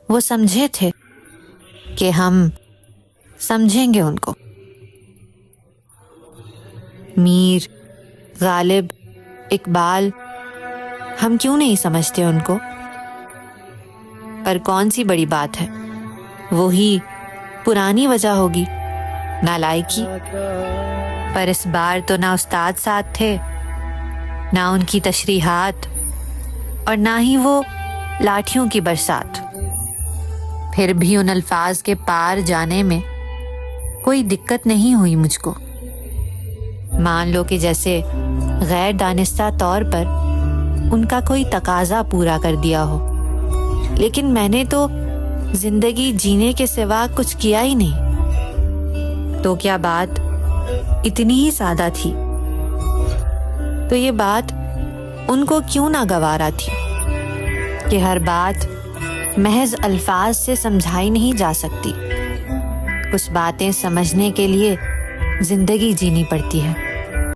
وہ سمجھے تھے کہ ہم سمجھیں گے ان کو۔ میر، غالب، اقبال، ہم کیوں نہیں سمجھتے ان کو؟ پر کون سی بڑی بات ہے، وہی پرانی وجہ ہوگی، نالائکی۔ پر اس بار تو نہ استاد ساتھ تھے، نہ ان کی تشریحات، اور نہ ہی وہ لاٹھیوں کی برسات۔ پھر بھی ان الفاظ کے پار جانے میں کوئی دقت نہیں ہوئی مجھ کو۔ مان لو کہ جیسے غیر دانستہ طور پر ان کا کوئی تقاضا پورا کر دیا ہو، لیکن میں نے تو زندگی جینے کے سوا کچھ کیا ہی نہیں۔ تو کیا بات اتنی ہی سادہ تھی؟ تو یہ بات ان کو کیوں ناگوارا تھی کہ ہر بات محض الفاظ سے سمجھائی نہیں جا سکتی، کچھ باتیں سمجھنے کے لیے زندگی جینی پڑتی ہے۔